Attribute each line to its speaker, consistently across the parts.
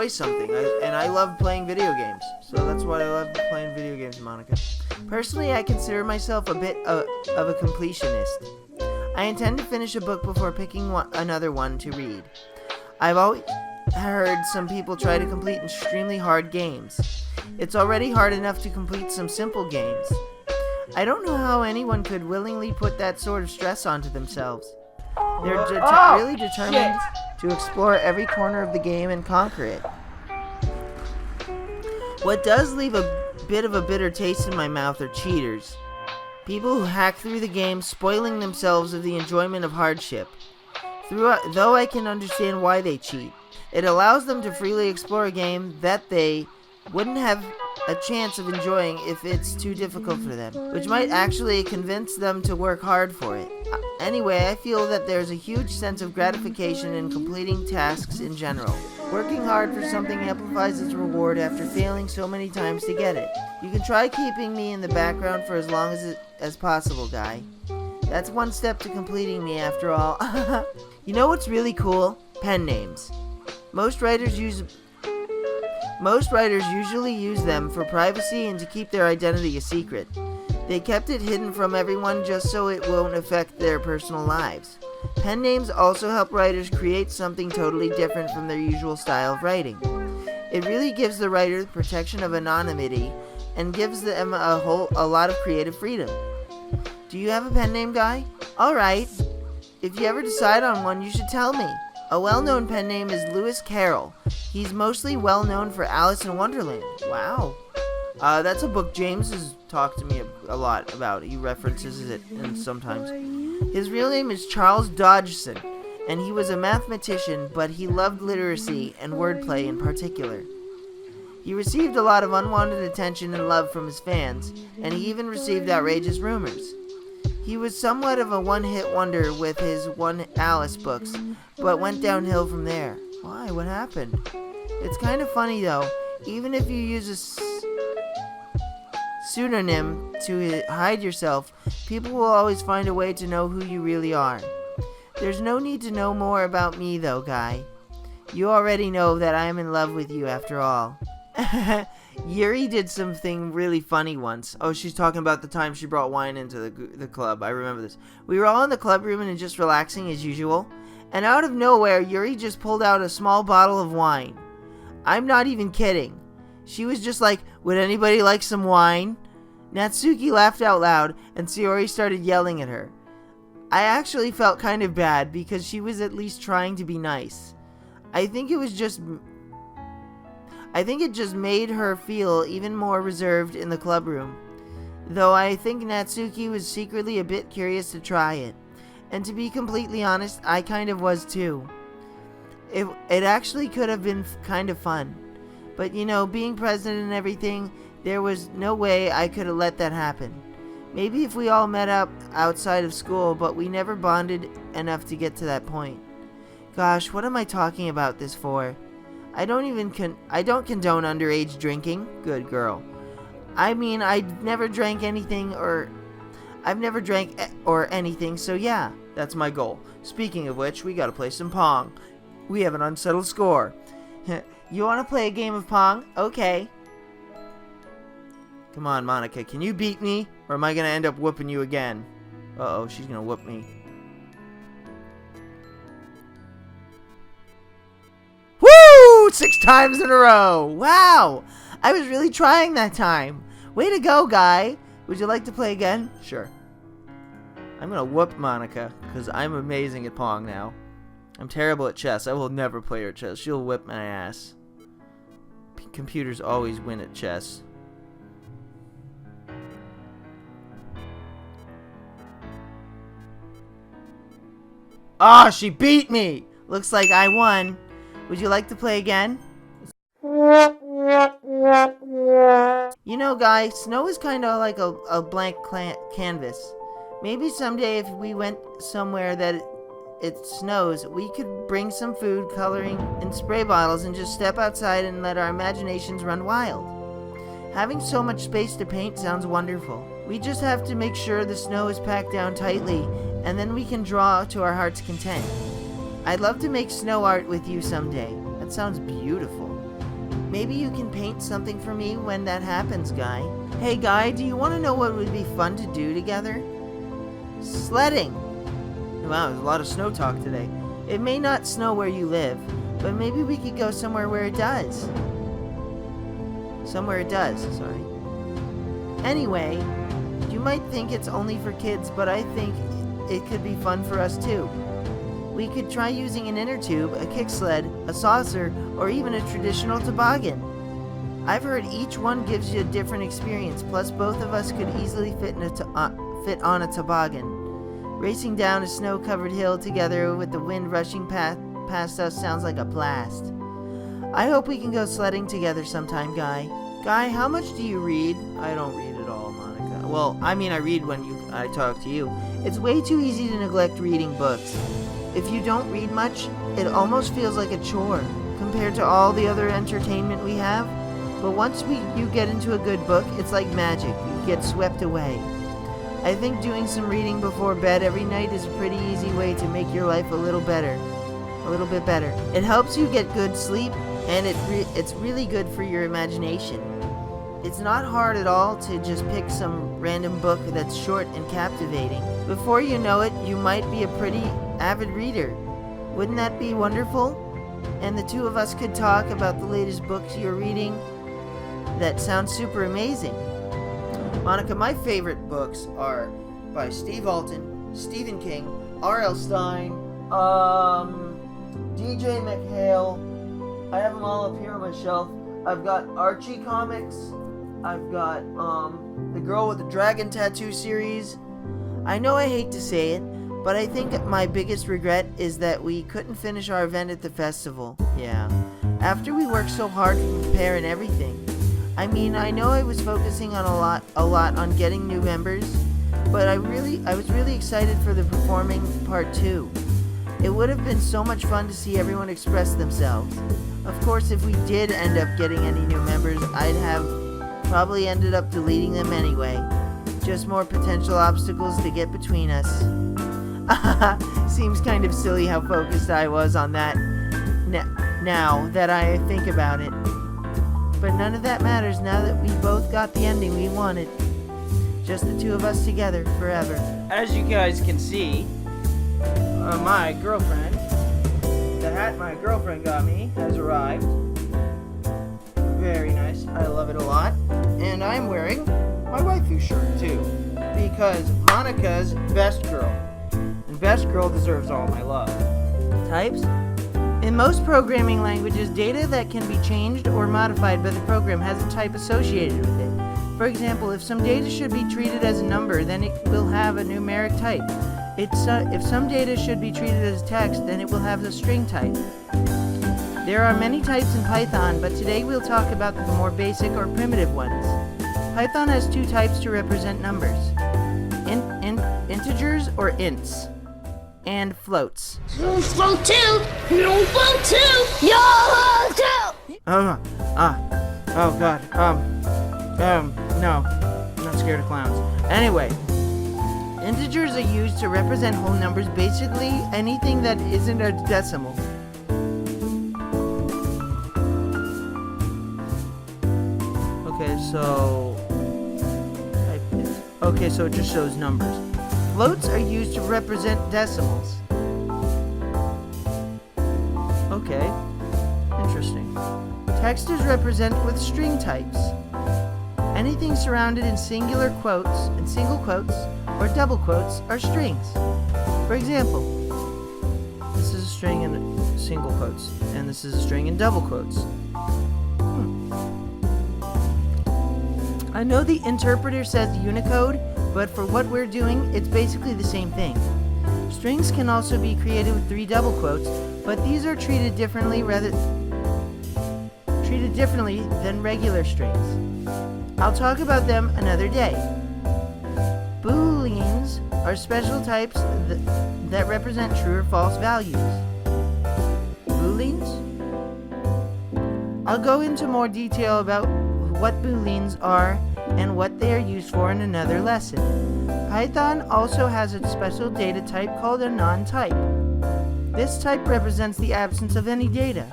Speaker 1: enjoy something, and I love playing video games. So that's why I love playing video games, Monika. Personally, I consider myself a bit of a completionist. I intend to finish a book before picking another one to read. I've always heard some people try to complete extremely hard games. It's already hard enough to complete some simple games. I don't know how anyone could willingly put that sort of stress onto themselves. They're really determined to explore every corner of the game and conquer it. What does leave a bit of a bitter taste in my mouth are cheaters. People who hack through the game, spoiling themselves of the enjoyment of hardship. Though I can understand why they cheat, it allows them to freely explore a game that they wouldn't have a chance of enjoying if it's too difficult for them, which might actually convince them to work hard for it. Anyway, I feel that there's a huge sense of gratification in completing tasks in general. Working hard for something amplifies its reward after failing so many times to get it. You can try keeping me in the background for as long as possible, guy. That's one step to completing me after all. You know what's really cool? Pen names. Most writers usually use them for privacy and to keep their identity a secret. They kept it hidden from everyone just so it won't affect their personal lives. Pen names also help writers create something totally different from their usual style of writing. It really gives the writer the protection of anonymity and gives them a lot of creative freedom. Do you have a pen name, guy? Alright. If you ever decide on one, you should tell me. A well-known pen name is Lewis Carroll. He's mostly well-known for Alice in Wonderland. Wow. That's a book James has talked to me a lot about. He references it sometimes. His real name is Charles Dodgson, and he was a mathematician, but he loved literacy and wordplay in particular. He received a lot of unwanted attention and love from his fans, and he even received outrageous rumors. He was somewhat of a one-hit wonder with his One Alice books, but went downhill from there. Why? What happened? It's kind of funny though. Even if you use a pseudonym to hide yourself, people will always find a way to know who you really are. There's no need to know more about me though, guy. You already know that I am in love with you after all. Yuri did something really funny once. Oh, she's talking about the time she brought wine into the club. I remember this. We were all in the club room and just relaxing as usual. And out of nowhere, Yuri just pulled out a small bottle of wine. I'm not even kidding. She was just like, would anybody like some wine? Natsuki laughed out loud, and Sayori started yelling at her. I actually felt kind of bad because she was at least trying to be nice. I think it just made her feel even more reserved in the club room. Though I think Natsuki was secretly a bit curious to try it. And to be completely honest, I kind of was too. It actually could have been kind of fun. But you know, being president and everything, there was no way I could have let that happen. Maybe if we all met up outside of school, but we never bonded enough to get to that point. Gosh, what am I talking about this for? I don't condone underage drinking. Good girl. I mean, I've never drank anything, so yeah, that's my goal. Speaking of which, we gotta play some Pong. We have an unsettled score. You wanna play a game of Pong? Okay. Come on, Monika, can you beat me? Or am I gonna end up whooping you again? Uh-oh, she's gonna whoop me. Woo! 6 times in a row! Wow! I was really trying that time. Way to go, guy. Would you like to play again? Sure. I'm gonna whoop Monika, because I'm amazing at Pong now. I'm terrible at chess. I will never play her at chess. She'll whip my ass. Computers always win at chess. Ah, she beat me! Looks like I won. Would you like to play again? You know, guy, snow is kind of like a blank canvas. Maybe someday if we went somewhere that it snows, we could bring some food, coloring, and spray bottles and just step outside and let our imaginations run wild. Having so much space to paint sounds wonderful. We just have to make sure the snow is packed down tightly, and then we can draw to our heart's content. I'd love to make snow art with you someday. That sounds beautiful. Maybe you can paint something for me when that happens, Guy. Hey, Guy, do you want to know what would be fun to do together? Sledding! Wow, there's a lot of snow talk today. It may not snow where you live, but maybe we could go somewhere where it does. Somewhere it does, sorry. Anyway, you might think it's only for kids, but I think it could be fun for us too. We could try using an inner tube, a kick sled, a saucer, or even a traditional toboggan. I've heard each one gives you a different experience, plus both of us could easily fit on a toboggan. Racing down a snow-covered hill together with the wind rushing past us sounds like a blast. I hope we can go sledding together sometime, Guy. Guy, how much do you read? I don't read at all, Monica. Well, I mean I read when I talk to you. It's way too easy to neglect reading books. If you don't read much, it almost feels like a chore compared to all the other entertainment we have. But once you get into a good book, it's like magic. You get swept away. I think doing some reading before bed every night is a pretty easy way to make your life a little bit better. It helps you get good sleep, and it's really good for your imagination. It's not hard at all to just pick some random book that's short and captivating. Before you know it, you might be a pretty avid reader. Wouldn't that be wonderful? And the two of us could talk about the latest books you're reading. That sounds super amazing. Monica, my favorite books are by Steve Alton, Stephen King, R.L. Stine, DJ McHale. I have them all up here on my shelf. I've got Archie comics. I've got the Girl with the Dragon Tattoo series. I know I hate to say it, but I think my biggest regret is that we couldn't finish our event at the festival. Yeah. After we worked so hard to prepare and everything. I mean, I know I was focusing on a lot on getting new members, but I was really excited for the performing part too. It would have been so much fun to see everyone express themselves. Of course, if we did end up getting any new members, I'd have probably ended up deleting them anyway. Just more potential obstacles to get between us. Seems kind of silly how focused I was on that now that I think about it. But none of that matters now that we both got the ending we wanted. Just the two of us together forever. As you guys can see, my girlfriend, the hat my girlfriend got me, has arrived. Very nice. I love it a lot. And I'm wearing my waifu shirt too, because Monica's best girl. And best girl deserves all my love. Types? In most programming languages, data that can be changed or modified by the program has a type associated with it. For example, if some data should be treated as a number, then it will have a numeric type. If some data should be treated as text, then it will have a string type. There are many types in Python, but today we'll talk about the more basic or primitive ones. Python has two types to represent numbers: integers or ints, and floats.
Speaker 2: Float two! No float two! Yo two!
Speaker 1: Oh god. No. I'm not scared of clowns. Anyway, integers are used to represent whole numbers, basically anything that isn't a decimal. So it just shows numbers. Floats are used to represent decimals. Okay, interesting. Text is represented with string types. Anything surrounded in single quotes, or double quotes are strings. For example, this is a string in single quotes, and this is a string in double quotes. I know the interpreter says Unicode, but for what we're doing, it's basically the same thing. Strings can also be created with 3 double quotes, but these are treated differently than regular strings. I'll talk about them another day. Booleans are special types that represent true or false values. Booleans? I'll go into more detail about what booleans are and what they are used for in another lesson. Python also has a special data type called a non-type. This type represents the absence of any data.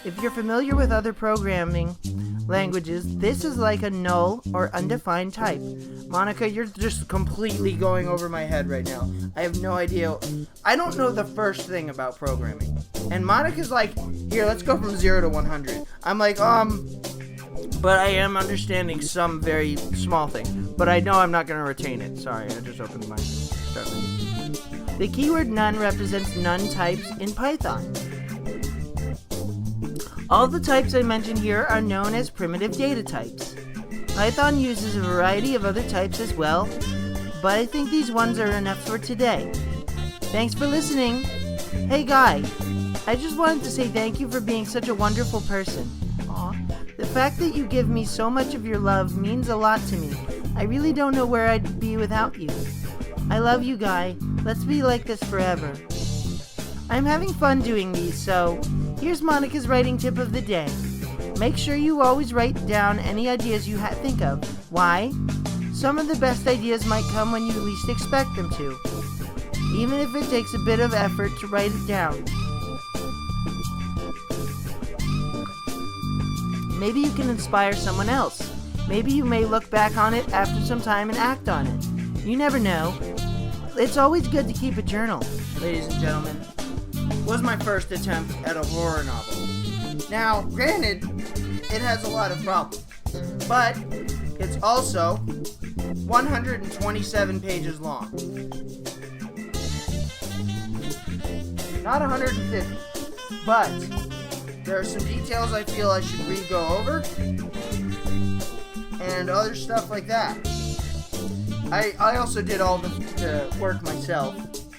Speaker 1: If you're familiar with other programming languages, this is like a null or undefined type. Monika, you're just completely going over my head right now. I have no idea. I don't know the first thing about programming. And Monika's like, here, let's go from 0 to 100. I'm like, but I am understanding some very small thing. But I know I'm not going to retain it. Sorry, I just opened my start menu. The keyword none represents none types in Python. All the types I mentioned here are known as primitive data types. Python uses a variety of other types as well, but I think these ones are enough for today. Thanks for listening. Hey Guy, I just wanted to say thank you for being such a wonderful person. Aw. The fact that you give me so much of your love means a lot to me. I really don't know where I'd be without you. I love you, Guy. Let's be like this forever. I'm having fun doing these, so here's Monika's writing tip of the day. Make sure you always write down any ideas you think of. Why? Some of the best ideas might come when you least expect them to, even if it takes a bit of effort to write it down. Maybe you can inspire someone else. Maybe you may look back on it after some time and act on it. You never know. It's always good to keep a journal. Ladies and gentlemen, was my first attempt at a horror novel. Now, granted, it has a lot of problems, but it's also 127 pages long. Not 150, but there are some details I feel I should re-go over, and other stuff like that. I also did all the work myself.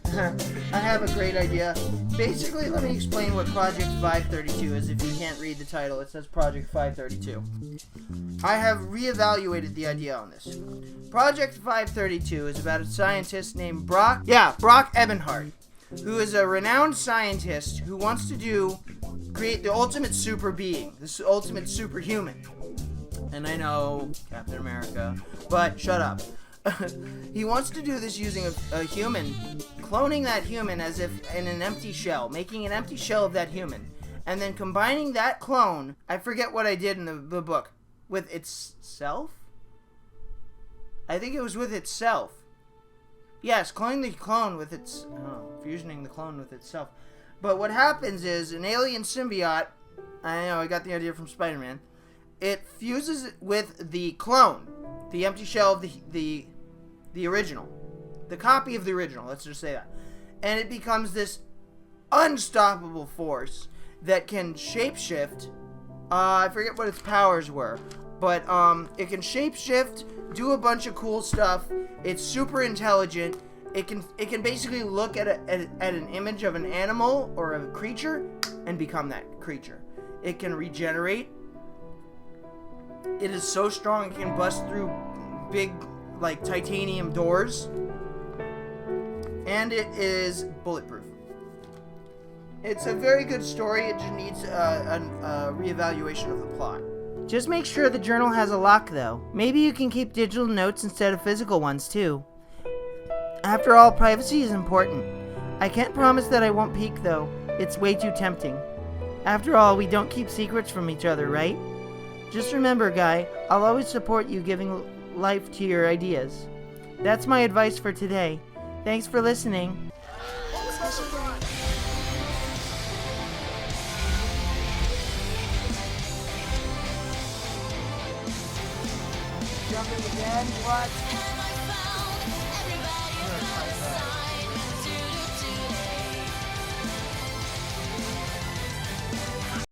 Speaker 1: I have a great idea. Basically, let me explain what Project 532 is. If you can't read the title, it says Project 532. I have reevaluated the idea on this. Project 532 is about a scientist named Brock Ebenhardt, who is a renowned scientist who wants to create the ultimate super being, this ultimate superhuman. And I know, Captain America, but shut up. He wants to do this using a human, cloning that human as if in an empty shell, making an empty shell of that human, and then combining that clone, I forget what I did in the book, with itself? I think it was with itself. Yes, cloning the clone with fusioning the clone with itself. But what happens is, an alien symbiote, I know, I got the idea from Spider-Man, it fuses with the clone, the empty shell of the original, the copy of the original, let's just say that, and it becomes this unstoppable force that can shapeshift. I forget what its powers were, but it can shapeshift, do a bunch of cool stuff. It's super intelligent. It can basically look at an image of an animal or a creature and become that creature. It can regenerate. It is so strong it can bust through big, like, titanium doors. And it is bulletproof. It's a very good story. It just needs a reevaluation of the plot. Just make sure the journal has a lock, though. Maybe you can keep digital notes instead of physical ones, too. After all, privacy is important. I can't promise that I won't peek, though. It's way too tempting. After all, we don't keep secrets from each other, right? Just remember, Guy, I'll always support you giving life to your ideas. That's my advice for today. Thanks for listening. Jumping again? What?